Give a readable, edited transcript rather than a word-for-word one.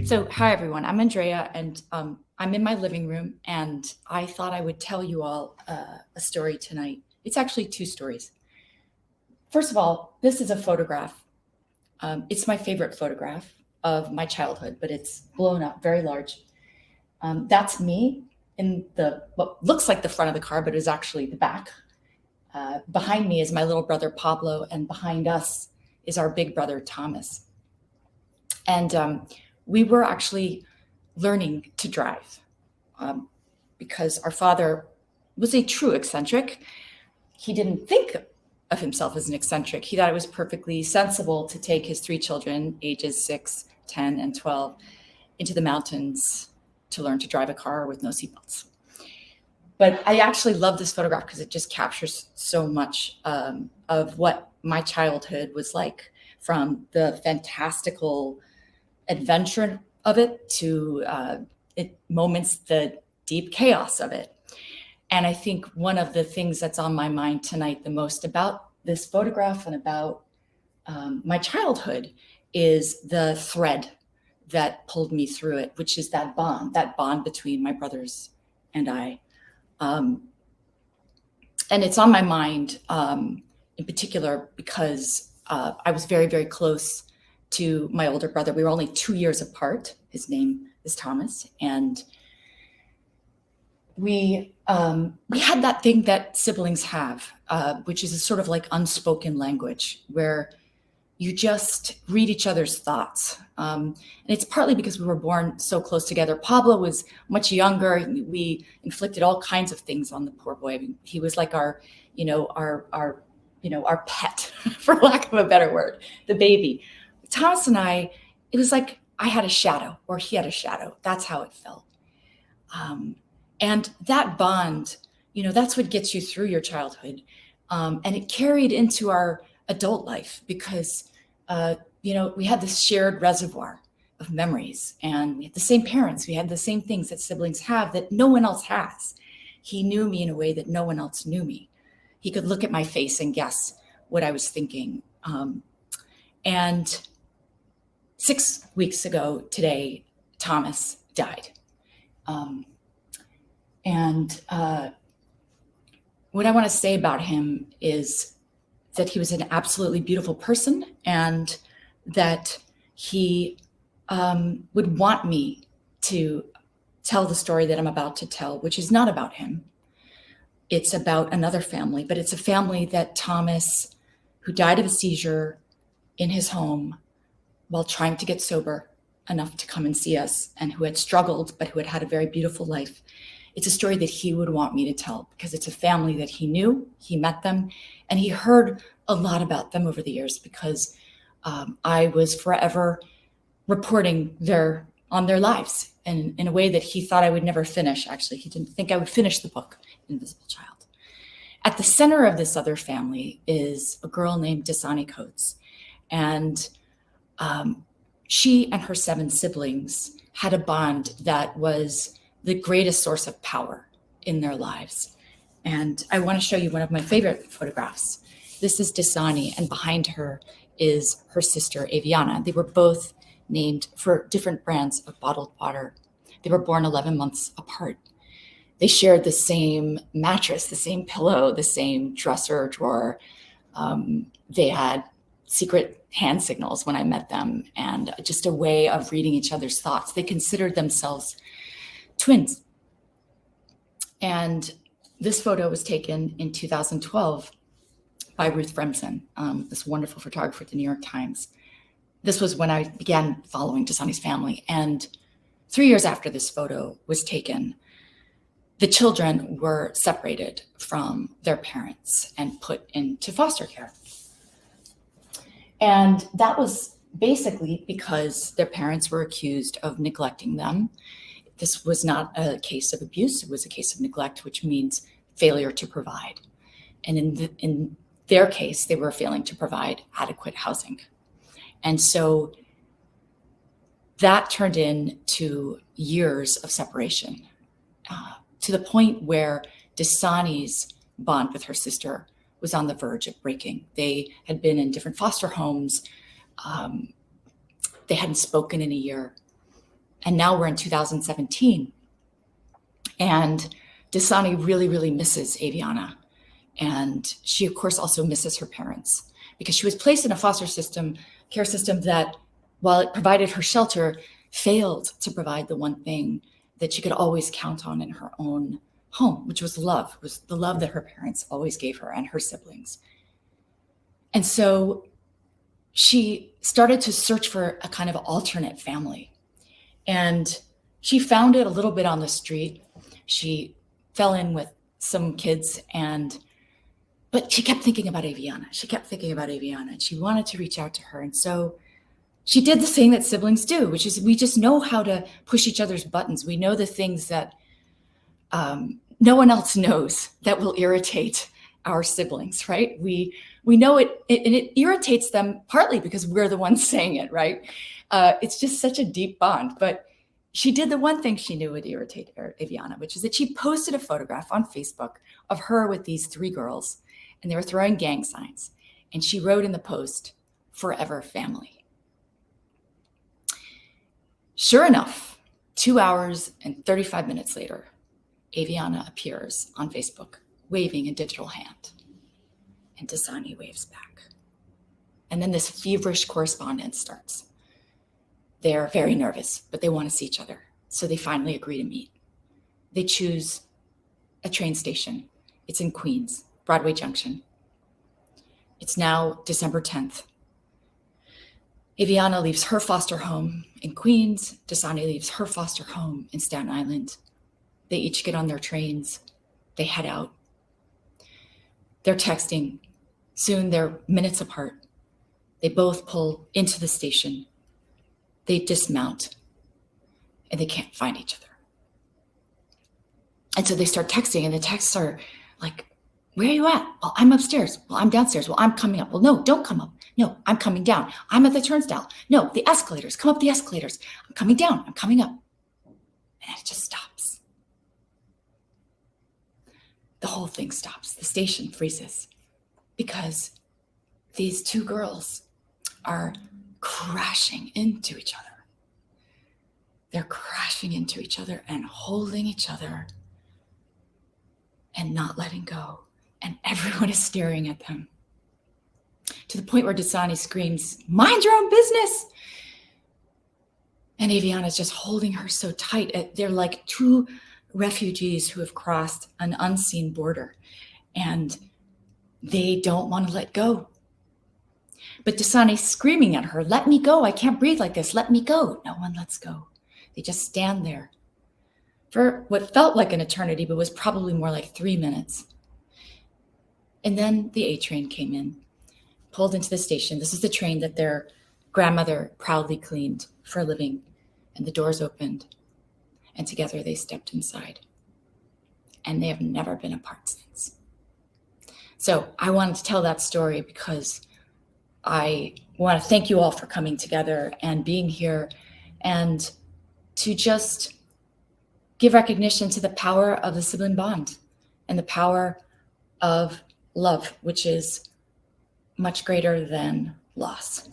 So, hi everyone. I'm Andrea, and I'm in my living room, and I thought I would tell you all a story tonight. It's actually two stories. First of all, this is a photograph. It's my favorite photograph of my childhood, but it's blown up very large. That's me in what looks like the front of the car, but is actually the back. Behind me is my little brother Pablo, and behind us is our big brother Thomas. And we were actually learning to drive because our father was a true eccentric. He didn't think of himself as an eccentric. He thought it was perfectly sensible to take his three children, ages 6, 10, and 12, into the mountains to learn to drive a car with no seatbelts. But I actually love this photograph because it just captures so much of what my childhood was like, from the fantastical adventure of it to moments, the deep chaos of it. And I think one of the things that's on my mind tonight the most about this photograph and about my childhood is the thread that pulled me through it, which is that bond between my brothers and I. And it's on my mind in particular because I was very, very close to my older brother. We were only 2 years apart. His name is Thomas. And we had that thing that siblings have, which is a sort of like unspoken language where you just read each other's thoughts. And it's partly because we were born so close together. Pablo was much younger. We inflicted all kinds of things on the poor boy. I mean, he was like our pet, for lack of a better word, the baby. Thomas and I, it was like I had a shadow or he had a shadow. That's how it felt. And that bond, that's what gets you through your childhood. And it carried into our adult life because, we had this shared reservoir of memories, and we had the same parents. We had the same things that siblings have that no one else has. He knew me in a way that no one else knew me. He could look at my face and guess what I was thinking. And 6 weeks ago today, Thomas died. And what I want to say about him is that he was an absolutely beautiful person, and that he would want me to tell the story that I'm about to tell, which is not about him. It's about another family, but it's a family that Thomas, who died of a seizure in his home while trying to get sober enough to come and see us, and who had struggled, but who had had a very beautiful life. It's a story that he would want me to tell because it's a family that he knew, he met them, and he heard a lot about them over the years because I was forever reporting on their lives in a way that he thought I would never finish. Actually, he didn't think I would finish the book, Invisible Child. At the center of this other family is a girl named Dasani Coates. And she and her 7 siblings had a bond that was the greatest source of power in their lives. And I want to show you one of my favorite photographs. This is Dasani, and behind her is her sister, Aviana. They were both named for different brands of bottled water. They were born 11 months apart. They shared the same mattress, the same pillow, the same dresser drawer. They had secret hand signals when I met them, and just a way of reading each other's thoughts. They considered themselves twins. And this photo was taken in 2012 by Ruth Fremson, this wonderful photographer at the New York Times. This was when I began following Dasani's family. And 3 years after this photo was taken, the children were separated from their parents and put into foster care. And that was basically because their parents were accused of neglecting them. This was not a case of abuse. It was a case of neglect, which means failure to provide. And in their case, they were failing to provide adequate housing. And so that turned into years of separation, to the point where Dasani's bond with her sister was on the verge of breaking. They had been in different foster homes. They hadn't spoken in a year. And now we're in 2017. And Dasani really, really misses Aviana. And she, of course, also misses her parents because she was placed in a foster care system that, while it provided her shelter, failed to provide the one thing that she could always count on in her own home, which was love, was the love that her parents always gave her and her siblings. And so she started to search for a kind of alternate family. And she found it a little bit on the street. She fell in with some kids, but she kept thinking about Aviana. And she wanted to reach out to her. And so she did the thing that siblings do, which is we just know how to push each other's buttons. We know the things that no one else knows that will irritate our siblings, right? We know it irritates them partly because we're the ones saying it, right? It's just such a deep bond. But she did the one thing she knew would irritate Aviana, which is that she posted a photograph on Facebook of her with these 3 girls, and they were throwing gang signs. And she wrote in the post, "Forever family." Sure enough, 2 hours and 35 minutes later, Aviana appears on Facebook, waving a digital hand. And Dasani waves back. And then this feverish correspondence starts. They're very nervous, but they want to see each other. So they finally agree to meet. They choose a train station. It's in Queens, Broadway Junction. It's now December 10th. Aviana leaves her foster home in Queens. Dasani leaves her foster home in Staten Island. They each get on their trains. They head out. They're texting. Soon they're minutes apart. They both pull into the station. They dismount, and they can't find each other. And so they start texting, and the texts are like, "Where are you at?" "Well, I'm upstairs." "Well, I'm downstairs." "Well, I'm coming up." "Well, no, don't come up." "No, I'm coming down." "I'm at the turnstile." "No, the escalators. Come up the escalators." "I'm coming down." "I'm coming up." And it just stops. The whole thing stops. The station freezes because these 2 girls are crashing into each other. They're crashing into each other and holding each other and not letting go. And everyone is staring at them to the point where Dasani screams, "Mind your own business." And Aviana is just holding her so tight. They're like 2 refugees who have crossed an unseen border, and they don't want to let go. But Dasani's screaming at her, "Let me go. I can't breathe like this. Let me go." No one lets go. They just stand there for what felt like an eternity, but was probably more like 3 minutes. And then the A train came in, pulled into the station. This is the train that their grandmother proudly cleaned for a living. And the doors opened, and together they stepped inside. And they have never been apart since. So I wanted to tell that story because I want to thank you all for coming together and being here, and to just give recognition to the power of the sibling bond and the power of love, which is much greater than loss.